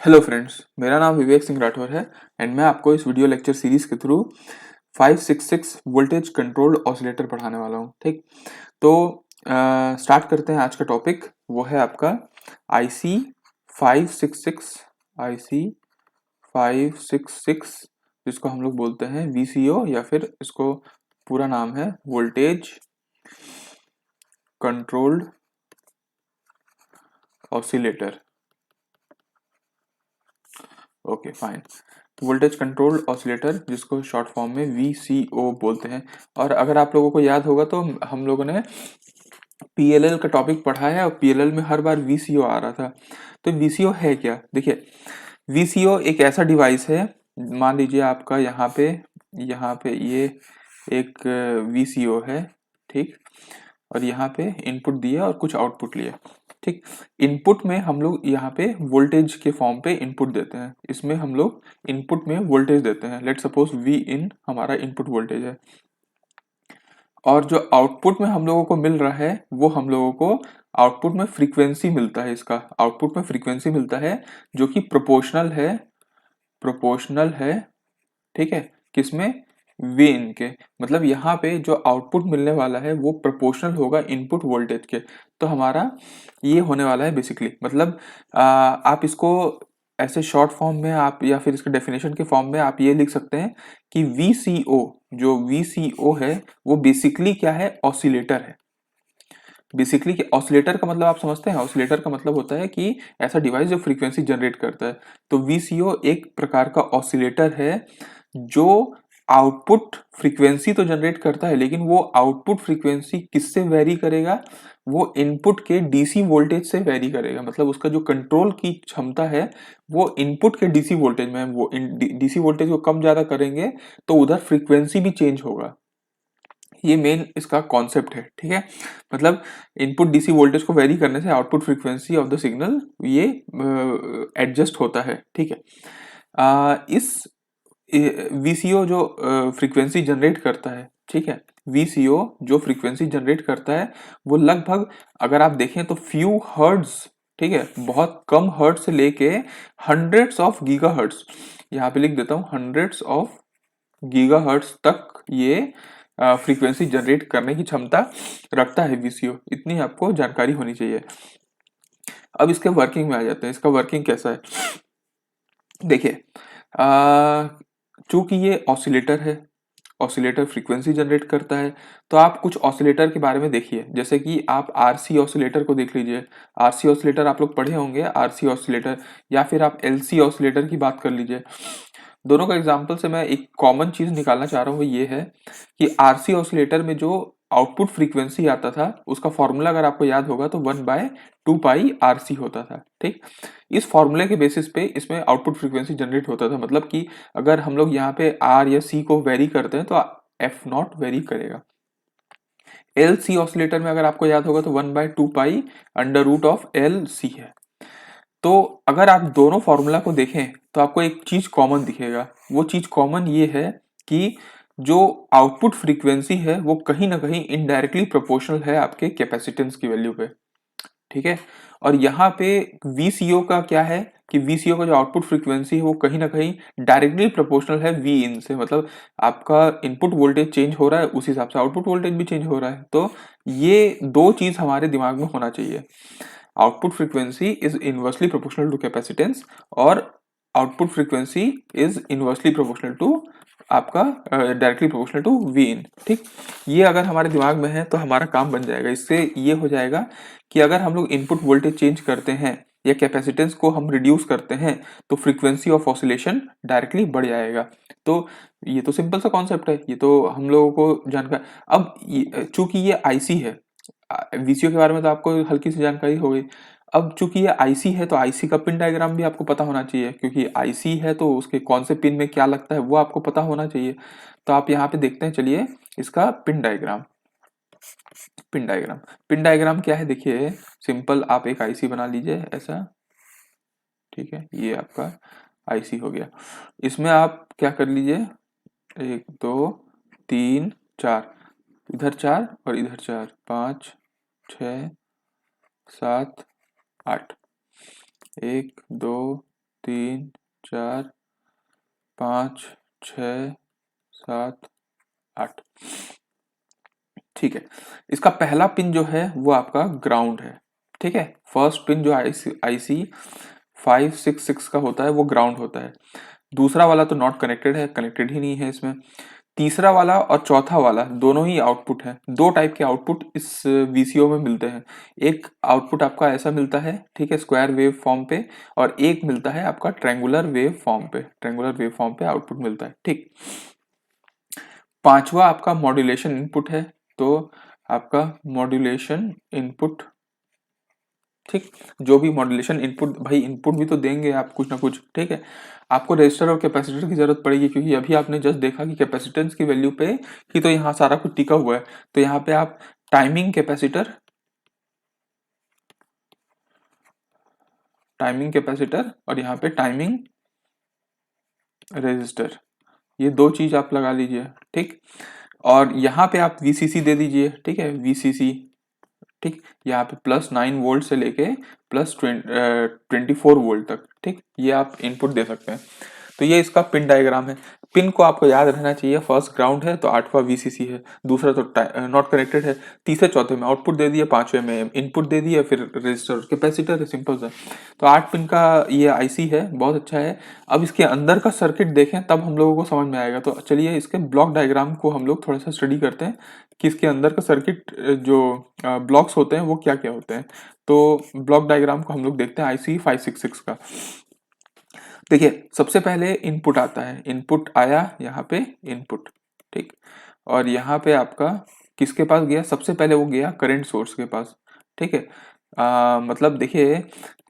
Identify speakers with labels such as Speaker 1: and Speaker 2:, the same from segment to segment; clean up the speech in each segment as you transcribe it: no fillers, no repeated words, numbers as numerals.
Speaker 1: Hello friends, मेरा नाम विवेक सिंह राठौर है एंड मैं आपको इस वीडियो लेक्चर सीरीज के थ्रू 566 वोल्टेज कंट्रोल्ड ऑसिलेटर पढ़ाने वाला हूँ। ठीक, तो स्टार्ट करते हैं। आज का टॉपिक वो है आपका आईसी 566 आईसी 566 जिसको हम लोग बोलते हैं वीसीओ या फिर इसको पूरा नाम है voltage controlled oscillator. Okay fine, voltage controlled oscillator जिसको शॉर्ट फॉर्म में वीसीओ बोलते हैं। और अगर आप लोगों को याद होगा तो हम लोगों ने पीएलएल का टॉपिक पढ़ा है और पीएलएल में हर बार वीसीओ आ रहा था। तो वीसीओ है क्या? देखिए, वीसीओ एक ऐसा डिवाइस है, मान लीजिए आपका यहाँ पे ये एक वीसीओ है। ठीक, और यहाँ पे इनपुट दिया और कुछ आउटपुट लिया। ठीक, इनपुट में हम लोग यहाँ पे वोल्टेज के फॉर्म पे इनपुट देते हैं। इसमें हम लोग इनपुट में वोल्टेज देते हैं। लेट सपोज वी इन हमारा इनपुट वोल्टेज है और जो आउटपुट में हम लोगों को मिल रहा है वो हम लोगों को आउटपुट में फ्रीक्वेंसी मिलता है। इसका आउटपुट में फ्रीक्वेंसी मिलता है जो कि प्रोपोर्शनल है। ठीक है, किसमें? वी इन के। मतलब यहाँ पे जो आउटपुट मिलने वाला है वो प्रोपोर्शनल होगा इनपुट वोल्टेज के। तो हमारा ये होने वाला है बेसिकली। मतलब आप इसको ऐसे शॉर्ट फॉर्म में आप या फिर इसके डेफिनेशन के फॉर्म में आप ये लिख सकते हैं कि वीसीओ, जो वीसीओ है वो बेसिकली क्या है? ऑसिलेटर है। बेसिकली ऑसिलेटर का मतलब आप समझते हैं? ऑसिलेटर का मतलब होता है कि ऐसा डिवाइस जो फ्रीक्वेंसी जनरेट करता है। तो वीसीओ एक प्रकार का ऑसिलेटर है जो आउटपुट फ्रीक्वेंसी तो जनरेट करता है, लेकिन वो आउटपुट फ्रीक्वेंसी किससे वेरी करेगा? वो इनपुट के डीसी वोल्टेज से वेरी करेगा। मतलब उसका जो कंट्रोल की क्षमता है वो इनपुट के डीसी वोल्टेज में है। वो डीसी वोल्टेज को कम ज्यादा करेंगे तो उधर फ्रीक्वेंसी भी चेंज होगा। ये मेन इसका कॉन्सेप्ट है। ठीक है, मतलब इनपुट डीसी वोल्टेज को वेरी करने से output frequency of the signal ये एडजस्ट होता है। ठीक है, इस वीसीओ जो फ्रीक्वेंसी जनरेट करता है, ठीक है, वीसीओ जो फ्रीक्वेंसी जनरेट करता है वो लगभग, अगर आप देखें तो फ्यू हर्ट्ज, ठीक है, बहुत कम हर्ट्ज से लेके हंड्रेड्स ऑफ गीगा हर्ट्ज, यहाँ पे लिख देता हूँ हंड्रेड्स ऑफ गीगा हर्ट्ज तक ये फ्रीक्वेंसी जनरेट करने की क्षमता रखता है वीसीओ। इतनी आपको जानकारी होनी चाहिए। अब इसके वर्किंग में आ जाते हैं। इसका वर्किंग कैसा है? देखिए, चूंकि ये ऑसिलेटर है, ऑसिलेटर फ्रीक्वेंसी जनरेट करता है, तो आप कुछ ऑसिलेटर के बारे में देखिए। जैसे कि आप आरसी ऑसिलेटर को देख लीजिए। आरसी ऑसिलेटर आप लोग पढ़े होंगे, आरसी ऑसिलेटर, या फिर आप एलसी ऑसिलेटर की बात कर लीजिए। दोनों का एग्जांपल से मैं एक कॉमन चीज निकालना चाह रहा हूँ, वो ये है कि आरसी ऑसिलेटर में जो आउटपुट फ्रीक्वेंसी आता था उसका फॉर्मूला अगर आपको याद होगा तो 1/2 पाई आरसी होता था। ठीक, इस फॉर्मूले के बेसिस पे इसमें आउटपुट फ्रीक्वेंसी जनरेट होता था। मतलब कि अगर हम लोग यहाँ पे आर या सी को वेरी करते हैं तो एफ नॉट वेरी करेगा। एल सी ऑसिलेटर में अगर आपको याद होगा तो 1/2 pi under root of L C है। तो अगर आप दोनों फॉर्मूला को देखें तो आपको एक चीज कॉमन दिखेगा। वो चीज कॉमन ये है कि जो आउटपुट फ्रीक्वेंसी है वो कहीं ना कहीं इनडायरेक्टली प्रोपोर्शनल है आपके कैपेसिटेंस की वैल्यू पे। ठीक है, और यहाँ पे वीसीओ का क्या है कि वीसीओ का जो आउटपुट फ्रीक्वेंसी है वो कहीं ना कहीं डायरेक्टली प्रोपोर्शनल है वी इन से। मतलब आपका इनपुट वोल्टेज चेंज हो रहा है उस हिसाब से आउटपुट वोल्टेज भी चेंज हो रहा है। तो ये दो चीज हमारे दिमाग में होना चाहिए। Output frequency is inversely proportional to capacitance और output frequency is inversely proportional to आपका directly proportional to V in. ठीक, ये अगर हमारे दिमाग में है तो हमारा काम बन जाएगा। इससे ये हो जाएगा कि अगर हम लोग इनपुट वोल्टेज चेंज करते हैं या कैपेसिटेंस को हम रिड्यूस करते हैं तो फ्रीक्वेंसी ऑफ ऑसिलेशन डायरेक्टली बढ़ जाएगा। तो ये तो सिंपल सा कॉन्सेप्ट है, ये तो हम लोगों को जानकर। अब चूंकि ये आईसी है, वीसीओ के बारे में तो आपको हल्की सी जानकारी हो गई। अब चूंकि ये आईसी है तो आईसी का पिन डायग्राम भी आपको पता होना चाहिए, क्योंकि आईसी है तो उसके कौन से पिन में क्या लगता है वो आपको पता होना चाहिए। तो आप यहाँ पे देखते हैं, चलिए इसका पिन डायग्राम। पिन डायग्राम क्या है? देखिए सिंपल, आप एक आईसी बना लीजिए ऐसा। ठीक है, ये आपका आईसी हो गया। इसमें आप क्या कर लीजिए, 1 2 3 4, इधर 4 और इधर 4, 5 6 7 8, 1 2 3 4 5 6 7 8। ठीक है, इसका पहला पिन जो है वो आपका ग्राउंड है। ठीक है, फर्स्ट पिन जो आईसी 566 का होता है वो ग्राउंड होता है। दूसरा वाला तो नॉट कनेक्टेड है, कनेक्टेड ही नहीं है इसमें। तीसरा वाला और चौथा वाला दोनों ही आउटपुट है। दो टाइप के आउटपुट इस वीसीओ में मिलते हैं। एक आउटपुट आपका ऐसा मिलता है, ठीक है, स्क्वायर वेव फॉर्म पे, और एक मिलता है आपका ट्रायंगुलर वेव फॉर्म पे। ट्रायंगुलर वेव फॉर्म पे आउटपुट मिलता है। ठीक, पांचवा आपका मॉड्यूलेशन इनपुट है। तो आपका मॉड्यूलेशन इनपुट, ठीक, जो भी मॉड्यूलेशन इनपुट, भाई इनपुट भी तो देंगे आप कुछ ना कुछ। ठीक है, आपको रेजिस्टर और कैपेसिटर की जरूरत पड़ेगी, क्योंकि अभी आपने जस्ट देखा कि कैपेसिटेंस की वैल्यू पे ही तो यहाँ सारा कुछ टिका हुआ है। तो यहाँ पे आप टाइमिंग कैपेसिटर, और यहाँ पे टाइमिंग रेजिस्टर, ये दो चीज आप लगा लीजिए। ठीक, और यहाँ पे आप वीसीसी दे दीजिए। ठीक है, वीसीसी, ठीक, यहाँ पे +9 वोल्ट से लेके +24 वोल्ट तक। ठीक, ये आप इनपुट दे सकते हैं। तो ये इसका पिन डायग्राम है। पिन को आपको याद रहना चाहिए, फर्स्ट ग्राउंड है तो आठवां वीसीसी है, दूसरा तो नॉट कनेक्टेड है, तीसरे चौथे में आउटपुट दे दिया, पांचवे में इनपुट दे दिया, फिर रजिस्टर कैपेसिटर है, सिंपल सा। तो 8 पिन का ये आईसी है, बहुत अच्छा है। अब इसके अंदर का सर्किट देखें तब हम लोगों को समझ में आएगा। तो चलिए इसके ब्लॉक डायग्राम को हम लोग थोड़ा सा स्टडी करते हैं कि इसके अंदर का सर्किट जो ब्लॉक्स होते हैं वो क्या क्या होते हैं। तो ब्लॉक डायग्राम को हम लोग देखते हैं आईसी 566 का। देखिए, सबसे पहले इनपुट आता है, इनपुट आया यहाँ पे इनपुट। ठीक, और यहाँ पे आपका किसके पास गया, सबसे पहले वो गया करंट सोर्स के पास। ठीक है, मतलब देखिए,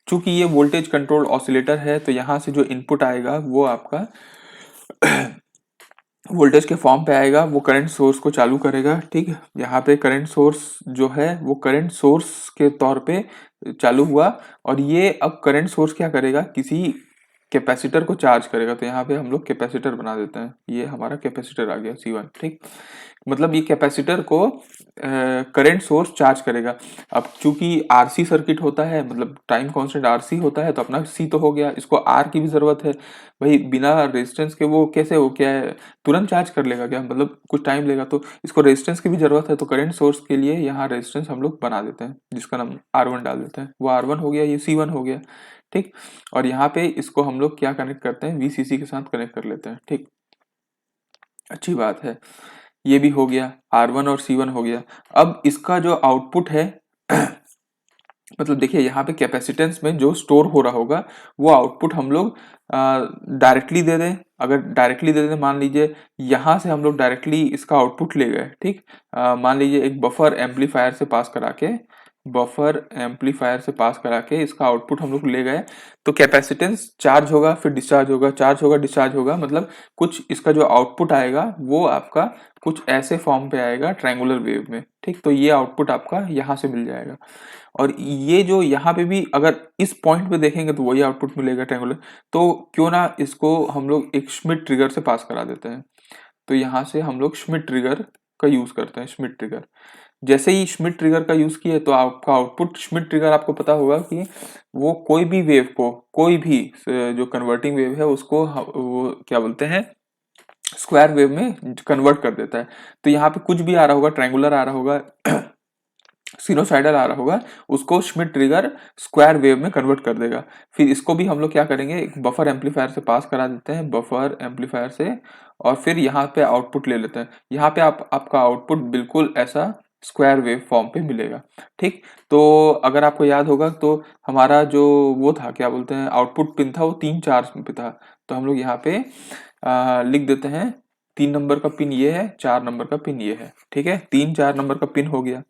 Speaker 1: चूंकि ये वोल्टेज कंट्रोल ऑसिलेटर है तो यहाँ से जो इनपुट आएगा वो आपका वोल्टेज के फॉर्म पे आएगा, वो करंट सोर्स को चालू करेगा। ठीक है, यहाँ पे करंट सोर्स जो है वो करंट सोर्स के तौर पे चालू हुआ, और ये अब करंट सोर्स क्या करेगा, किसी कैपेसिटर को चार्ज करेगा। तो यहाँ पे हम लोग कैपेसिटर बना देते हैं, ये हमारा कैपेसिटर आ गया C1। ठीक, मतलब ये कैपेसिटर को करंट सोर्स चार्ज करेगा। अब चूंकि आरसी सर्किट होता है, मतलब टाइम कांस्टेंट आरसी होता है, तो अपना सी तो हो गया, इसको आर की भी जरूरत है। भाई बिना रेजिस्टेंस के वो कैसे हो, क्या है, तुरंत चार्ज कर लेगा क्या, मतलब कुछ टाइम लेगा। तो इसको रेजिस्टेंस की भी जरूरत है, तो करंट सोर्स के लिए यहाँ रेजिस्टेंस हम लोग बना देते हैं, जिसका नाम R1 डाल देते हैं। वो R1 हो गया, ये C1 हो गया। ठीक, और यहाँ पे इसको हम लोग क्या कनेक्ट करते हैं, वीसीसी के साथ कनेक्ट कर लेते हैं। ठीक, अच्छी बात है, ये भी हो गया, R1 और C1 हो गया। अब इसका जो आउटपुट है मतलब देखिए, यहाँ पे कैपेसिटेंस में जो स्टोर हो रहा होगा वो आउटपुट हम लोग डायरेक्टली दे दें। अगर डायरेक्टली दे दें, मान लीजिए यहाँ से हम लोग डायरेक्टली इसका आउटपुट ले गए। ठीक, मान लीजिए एक बफर एम्पलीफायर से पास करा के, इसका आउटपुट हम लोग ले गए, तो कैपेसिटेंस चार्ज होगा, फिर डिस्चार्ज होगा, चार्ज होगा, डिस्चार्ज होगा, मतलब कुछ इसका जो आउटपुट आएगा वो आपका कुछ ऐसे फॉर्म पे आएगा, ट्रायंगुलर वेव में। ठीक, तो ये आउटपुट आपका यहाँ से मिल जाएगा। और ये जो यहाँ पे भी अगर इस पॉइंट पे देखेंगे तो वही आउटपुट मिलेगा, ट्रायंगुलर। तो क्यों ना इसको हम लोग एक श्मिट ट्रिगर से पास करा देते हैं। तो यहाँ से हम लोग श्मिट ट्रिगर का यूज करते हैं। श्मिट ट्रिगर, जैसे ही श्मिट ट्रिगर का यूज किए तो आपका आउटपुट, श्मिट ट्रिगर आपको पता होगा कि वो कोई भी वेव को, कोई भी जो कन्वर्टिंग वेव है उसको वो क्या बोलते हैं, स्क्वायर वेव में कन्वर्ट कर देता है। तो यहाँ पे कुछ भी आ रहा होगा, ट्रायंगुलर आ रहा होगा, सिनोसाइडल आ रहा होगा, उसको श्मिट ट्रिगर स्क्वायर वेव में कन्वर्ट कर देगा। फिर इसको भी हम लोग क्या करेंगे, एक बफर एम्पलीफायर से पास करा देते हैं, बफर एम्पलीफायर से, और फिर यहाँ पे आउटपुट ले लेते हैं। यहाँ पे आपका आउटपुट बिल्कुल ऐसा स्क्वायर वेव फॉर्म पे मिलेगा। ठीक, तो अगर आपको याद होगा तो हमारा जो वो था, क्या बोलते हैं, आउटपुट पिन था, वो 3 4 पे था। तो हम लोग यहाँ पे लिख देते हैं, 3 नंबर का पिन ये है, 4 नंबर का पिन ये है। ठीक है, 3 4 नंबर का पिन हो गया।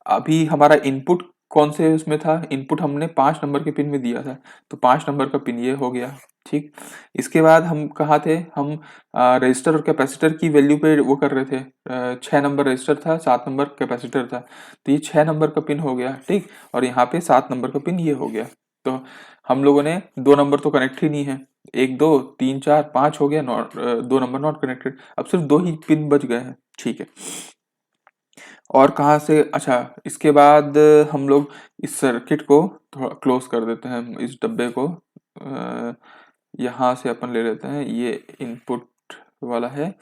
Speaker 1: अभी हमारा इनपुट कौन से उसमें था, इनपुट हमने 5 नंबर के पिन में दिया था, तो 5 नंबर का पिन ये हो गया। ठीक, इसके बाद हम कहाँ थे, हम रजिस्टर और कैपेसिटर की वैल्यू पे वो कर रहे थे। 6 नंबर रजिस्टर था, 7 नंबर कैपेसिटर था, तो ये 6 नंबर का पिन हो गया। ठीक, और यहाँ पे 7 नंबर का पिन ये हो गया। तो हम लोगों ने 2 नंबर तो कनेक्ट ही नहीं है, 1 2 3 4 5 हो गया, 2 नंबर नॉट कनेक्टेड, अब सिर्फ 2 ही पिन बच गए हैं। ठीक है, और कहाँ से, अच्छा, इसके बाद हम लोग इस सर्किट को थोड़ा क्लोज कर देते हैं, इस डब्बे को यहाँ से अपन ले लेते हैं, ये इनपुट वाला है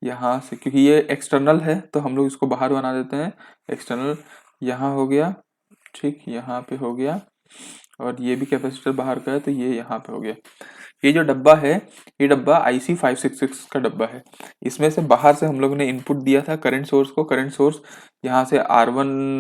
Speaker 1: यहाँ से, क्योंकि ये एक्सटर्नल है तो हम लोग इसको बाहर बना देते हैं। एक्सटर्नल यहाँ हो गया, ठीक, यहाँ पे हो गया, और ये भी कैपेसिटर बाहर का है तो ये यहाँ पे हो गया। ये जो डब्बा है, ये डब्बा IC566 का डब्बा है। इसमें से बाहर से हम लोग ने इनपुट दिया था करंट सोर्स को। करंट सोर्स यहाँ से R1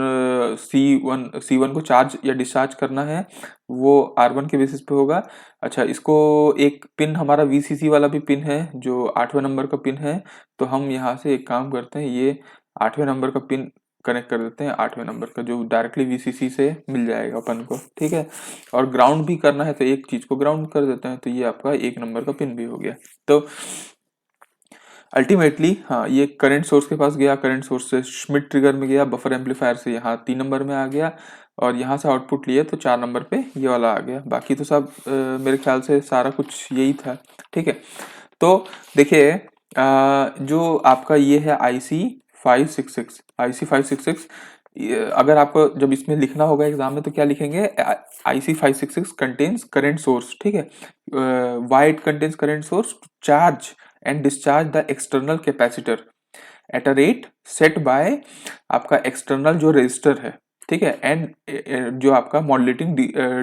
Speaker 1: C1 को चार्ज या डिस्चार्ज करना है, वो R1 के बेसिस पे होगा। अच्छा, इसको एक पिन हमारा VCC वाला भी पिन है जो 8वें नंबर का पिन है, तो हम यहाँ से एक काम करते हैं, ये 8वें नंबर का पिन कनेक्ट कर देते हैं, 8वें नंबर का, जो डायरेक्टली VCC से मिल जाएगा अपन को, ठीक है। और ग्राउंड भी करना है तो एक चीज को ग्राउंड कर देते हैं, तो ये आपका 1 नंबर का पिन भी हो गया। तो अल्टीमेटली हाँ, ये करंट सोर्स के पास गया, करंट सोर्स से श्मिट ट्रिगर में गया, बफर एम्पलीफायर से यहाँ 3 नंबर में आ गया, और यहाँ से आउटपुट लिए तो 4 नंबर पे ये वाला आ गया। बाकी तो सब मेरे ख्याल से सारा कुछ यही था, ठीक है। तो देखिए, जो आपका ये है IC566, अगर आपको जब इसमें लिखना होगा एग्जाम में तो क्या लिखेंगे, IC566 कंटेन्स करंट सोर्स, ठीक है। Why it contains current source to charge and discharge the external capacitor at a rate set by आपका एक्सटर्नल जो रेजिस्टर है, ठीक है, एंड जो आपका मॉड्यूलेटिंग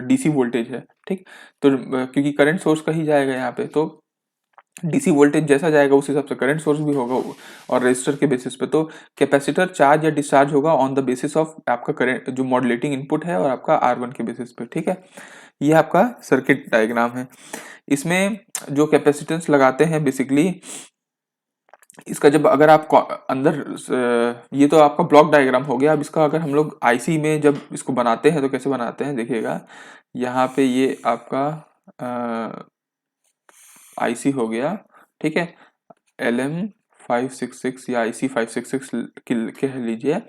Speaker 1: DC वोल्टेज है, ठीक। तो क्योंकि करंट सोर्स का ही जाएगा यहाँ पे, तो DC वोल्टेज जैसा जाएगा उस हिसाब से करंट सोर्स भी होगा, और रेजिस्टर के बेसिस पे। तो कैपेसिटर चार्ज या डिस्चार्ज होगा ऑन द बेसिस ऑफ आपका करंट जो मॉड्यूलेटिंग इनपुट है, और आपका R1 के बेसिस पे, ठीक है। ये आपका सर्किट डायग्राम है। इसमें जो कैपेसिटेंस लगाते हैं बेसिकली, इसका जब अगर आप अंदर ये तो आपका ब्लॉक डायग्राम हो गया। अब इसका अगर हम लोग IC में जब इसको बनाते हैं तो कैसे बनाते हैं देखिएगा, यहाँ पे ये आपका IC हो गया, ठीक है, LM566 या IC566 कह लीजिए,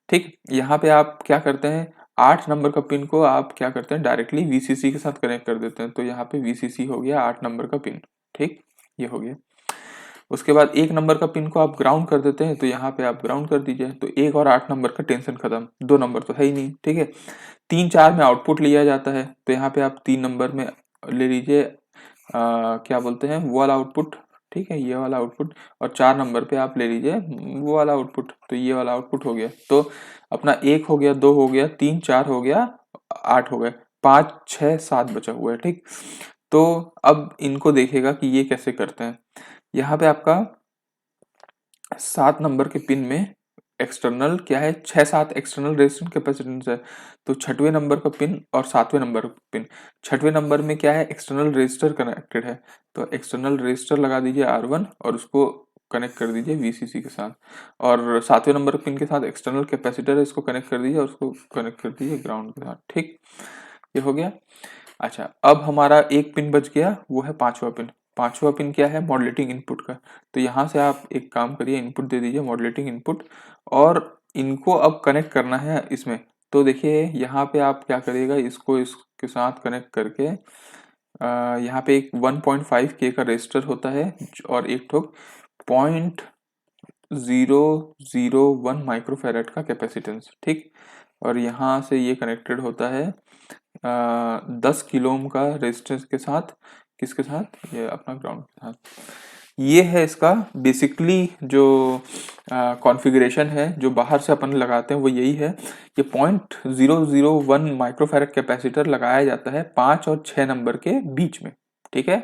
Speaker 1: ठीक। यहाँ पे आप क्या करते हैं, 8 नंबर का पिन को आप क्या करते हैं, डायरेक्टली VCC के साथ कनेक्ट कर देते हैं, तो यहाँ पे VCC हो गया 8 नंबर का पिन, ठीक, ये हो गया। उसके बाद 1 नंबर का पिन को आप ग्राउंड कर देते हैं, तो यहाँ पे आप ग्राउंड कर दीजिए, तो 1 और 8 नंबर का टेंशन खत्म, 2 नंबर तो है ही नहीं, ठीक है। 3-4 में आउटपुट लिया जाता है, तो यहाँ पे आप 3 नंबर में ले लीजिए, क्या बोलते हैं, वो वाला आउटपुट, ठीक है, ये वाला आउटपुट, और 4 नंबर पे आप ले लीजिए वो वाला आउटपुट, तो ये वाला आउटपुट हो गया। तो अपना 1 हो गया, 2 हो गया, 3 4 हो गया, 8 हो गए, 5 6 7 बचा हुआ है, ठीक। तो अब इनको देखेगा कि ये कैसे करते हैं। यहाँ पे आपका 7 नंबर के पिन में एक्सटर्नल क्या है, 6-7 एक्सटर्नल रेजिस्टेंस कैपेसिटेंस है, तो 6वें नंबर का पिन और 7वें नंबर का पिन, 6वें नंबर में क्या है, एक्सटर्नल रेजिस्टर कनेक्टेड है, तो एक्सटर्नल रेजिस्टर लगा दीजिए R1 और उसको कनेक्ट कर दीजिए VCC के साथ, और 7वें नंबर पिन के साथ एक्सटर्नल कैपेसिटर है, इसको कनेक्ट कर दीजिए और उसको कनेक्ट कर दीजिए ग्राउंड के साथ, ठीक, ये हो गया। अच्छा, अब हमारा एक पिन बच गया, वो है 5वां पिन। 5वां पिन क्या है, मॉड्यूलेटिंग इनपुट का, तो यहाँ से आप एक काम करिए, इनपुट दे दीजिए, मॉड्यूलेटिंग इनपुट, और इनको अब कनेक्ट करना है इसमें। तो देखिए यहाँ पे आप क्या करिएगा, इसको इसके साथ कनेक्ट करके यहाँ पे एक 1.5K का रेजिस्टर होता है, और एक ठोक 0.001 माइक्रोफैरड का कैपेसिटेंस, ठीक। और यहाँ से ये कनेक्टेड होता है 10 किलो ओम का रेजिस्टेंस के साथ, किसके साथ, ये अपना ग्राउंड के साथ। ये है इसका बेसिकली जो कॉन्फ़िगरेशन है, जो बाहर से अपन लगाते हैं वो यही है। ये 0.001 माइक्रोफैरड कैपेसिटर लगाया जाता है 5 और 6 नंबर के बीच में, ठीक है,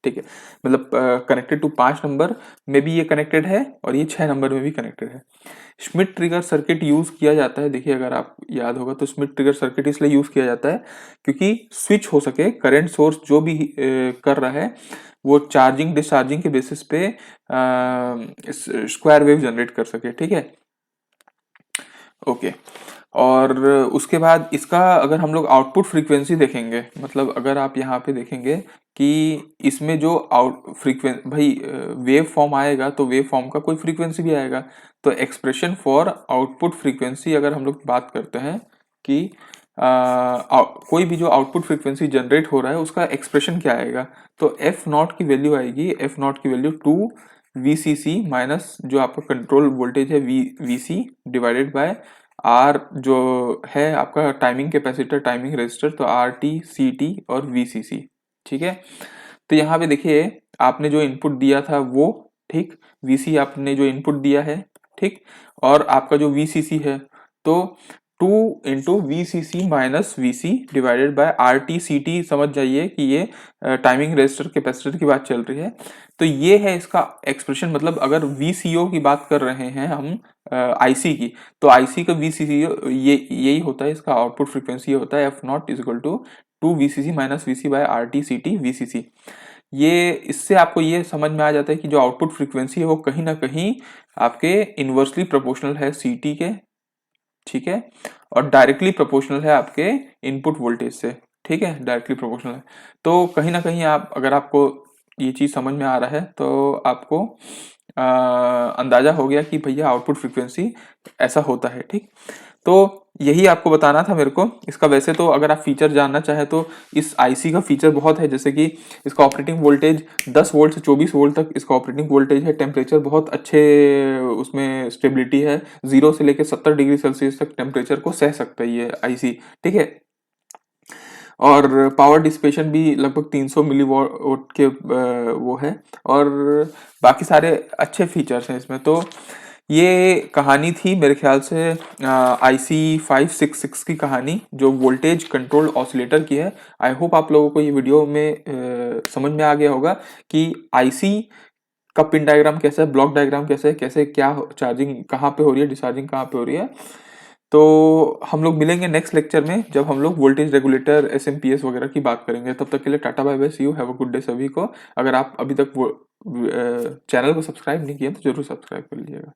Speaker 1: ठीक है, मतलब कनेक्टेड टू 5 नंबर में भी ये कनेक्टेड है, और ये 6 नंबर में भी कनेक्टेड है। श्मिट ट्रिगर सर्किट यूज किया जाता है, देखिए अगर आप याद होगा तो श्मिट ट्रिगर सर्किट इसलिए यूज किया जाता है क्योंकि स्विच हो सके, करंट सोर्स जो भी कर रहा है वो चार्जिंग डिस्चार्जिंग के बेसिस पे स्क्वायर वेव जनरेट कर सके, ठीक है, ओके। और उसके बाद इसका अगर हम लोग आउटपुट फ्रीक्वेंसी देखेंगे, मतलब अगर आप यहाँ पे देखेंगे कि इसमें जो आउट फ्रीक्वेंसी भाई वेव फॉर्म आएगा, तो वेव फॉर्म का कोई फ्रीक्वेंसी भी आएगा, तो एक्सप्रेशन फॉर आउटपुट फ्रीक्वेंसी अगर हम लोग बात करते हैं कि कोई भी जो आउटपुट फ्रीक्वेंसी जनरेट हो रहा है उसका एक्सप्रेशन क्या आएगा, तो एफ नॉट की वैल्यू आएगी, एफ नॉट की वैल्यू 2 VCC माइनस जो आपका कंट्रोल वोल्टेज है VC डिवाइडेड बाय R जो है आपका टाइमिंग कैपेसिटर, टाइमिंग रेजिस्टर, तो RT CT और VCC, ठीक है। तो यहाँ पे देखिए आपने जो इनपुट दिया था वो, ठीक, वीसी आपने जो इनपुट दिया है, ठीक, और आपका जो वीसीसी है, तो 2 into VCC minus VC divided by RTCT, समझ जाइए कि ये टाइमिंग रेजिस्टर कैपेसिटर की बात चल रही है। तो ये है इसका एक्सप्रेशन, मतलब अगर वीसीओ की बात कर रहे हैं हम आईसी की, तो आईसी का वीसीसीओ ये यही होता है, इसका आउटपुट फ्रीक्वेंसी होता है F naught is equal to 2 VCC minus VC by RTCT VCC. ये इससे आपको ये समझ में आ जाता है कि जो आउटपुट फ्रीक्वेंसी है वो कहीं ना कहीं आपके इनवर्सली प्रोपोर्शनल है सीटी के, ठीक है, और डायरेक्टली प्रोपोर्शनल है आपके इनपुट वोल्टेज से, ठीक है, डायरेक्टली प्रोपोर्शनल है। तो कहीं ना कहीं आप, अगर आपको ये चीज समझ में आ रहा है तो आपको अंदाजा हो गया कि भैया आउटपुट फ्रीक्वेंसी ऐसा होता है, ठीक। तो यही आपको बताना था मेरे को इसका। वैसे तो अगर आप फीचर जानना चाहे तो इस आईसी का फीचर बहुत है, जैसे कि इसका ऑपरेटिंग वोल्टेज 10 वोल्ट से 24 वोल्ट तक इसका ऑपरेटिंग वोल्टेज है। टेम्परेचर बहुत अच्छे उसमें स्टेबिलिटी है, 0 से लेकर 70 डिग्री सेल्सियस तक टेम्परेचर को सह सकता है ये आईसी, ठीक है। और पावर डिसिपेशन भी लगभग 300 मिली वॉट के वो है, और बाकी सारे अच्छे फीचर्स हैं इसमें। तो ये कहानी थी मेरे ख्याल से आईसी 566 की कहानी, जो वोल्टेज कंट्रोल ऑसिलेटर की है। आई होप आप लोगों को ये वीडियो में समझ में आ गया होगा कि आईसी का पिन डायग्राम कैसा है, ब्लॉक डायग्राम कैसा है, कैसे क्या चार्जिंग कहाँ पे हो रही है, डिस्चार्जिंग कहाँ पे हो रही है। तो हम लोग मिलेंगे नेक्स्ट लेक्चर में, जब हम लोग वोल्टेज रेगुलेटर एसएमपीएस वगैरह की बात करेंगे। तब तक के लिए tata bye bye, see you, have a good day सभी को। अगर आप अभी तक वो चैनल को सब्सक्राइब नहीं किया तो जरूर सब्सक्राइब कर लीजिएगा।